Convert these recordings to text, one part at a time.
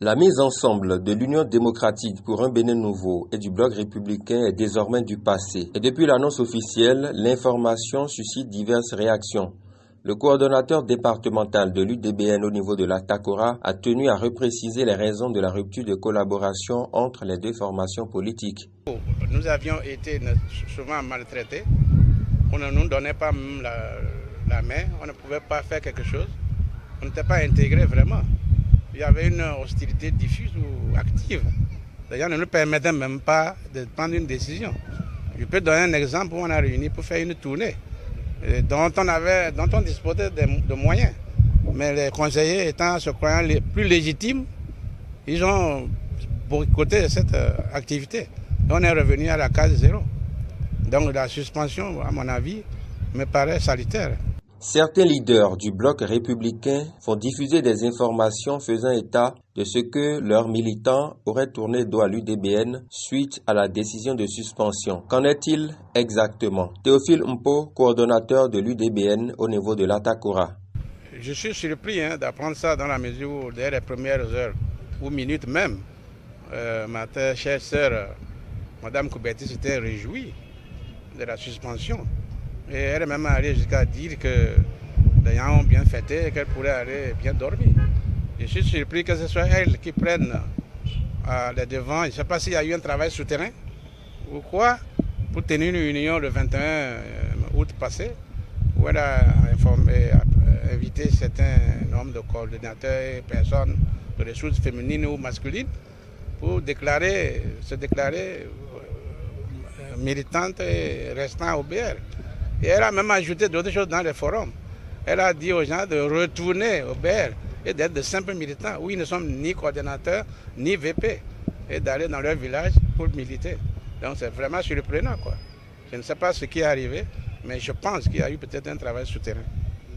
La mise ensemble de l'Union démocratique pour un Bénin nouveau et du Bloc républicain est désormais du passé. Et depuis l'annonce officielle, l'information suscite diverses réactions. Le coordonnateur départemental de l'UDBN au niveau de la TACORA a tenu à repréciser les raisons de la rupture de collaboration entre les deux formations politiques. Nous avions été souvent maltraités. On ne nous donnait pas même la main, on ne pouvait pas faire quelque chose. On n'était pas intégrés vraiment. Il y avait une hostilité diffuse ou active. D'ailleurs, on ne nous permettait même pas de prendre une décision. Je peux donner un exemple où on a réuni pour faire une tournée dont on disposait de moyens. Mais les conseillers étant se croyant les plus légitimes, ils ont boycotté cette activité. Et on est revenu à la case zéro. Donc la suspension, à mon avis, me paraît salutaire. Certains leaders du bloc républicain font diffuser des informations faisant état de ce que leurs militants auraient tourné dos à l'UDBN suite à la décision de suspension. Qu'en est-il exactement? Théophile Mpo, coordonnateur de l'UDBN au niveau de la TACORA. Je suis surpris d'apprendre ça dans la mesure où, dès les premières heures ou minutes même, ma chère sœur, Mme Koubetti, s'était réjouie de la suspension. Et elle est même allée jusqu'à dire que les gens ont bien fêté et qu'elle pourrait aller bien dormir. Je suis surpris que ce soit elle qui prenne les devants. Je ne sais pas s'il y a eu un travail souterrain ou quoi, pour tenir une réunion le 21 août passé, où elle a invité certains nombres de coordinateurs et personnes de ressources féminines ou masculines pour se déclarer militante et restant au BR. Et elle a même ajouté d'autres choses dans les forums. Elle a dit aux gens de retourner au BR et d'être de simples militants, où ils ne sont ni coordonnateurs, ni VP, et d'aller dans leur village pour militer. Donc c'est vraiment surprenant, quoi. Je ne sais pas ce qui est arrivé, mais je pense qu'il y a eu peut-être un travail souterrain.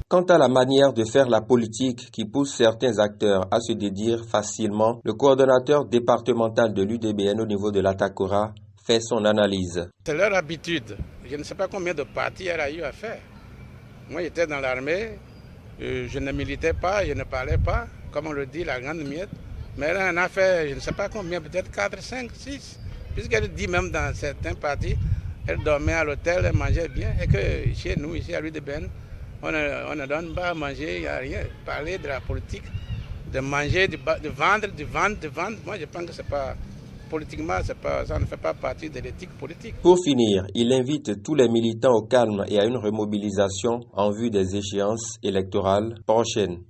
Quant à la manière de faire la politique qui pousse certains acteurs à se dédire facilement, le coordonnateur départemental de l'UDBN au niveau de la TACORA fait son analyse. C'est leur habitude. Je ne sais pas combien de partis elle a eu à faire. Moi, j'étais dans l'armée, je ne militais pas, je ne parlais pas, comme on le dit, la grande miette. Mais elle en a fait, je ne sais pas combien, peut-être 4, 5, 6. Puisqu'elle dit même dans certains partis, elle dormait à l'hôtel, elle mangeait bien. Et que chez nous, ici à l'UDBN, on ne donne pas à manger, il n'y a rien. Parler de la politique, de manger, de vendre. Moi, je pense que c'est pas... Politiquement, ça ne fait pas partie de l'éthique politique. Pour finir, il invite tous les militants au calme et à une remobilisation en vue des échéances électorales prochaines.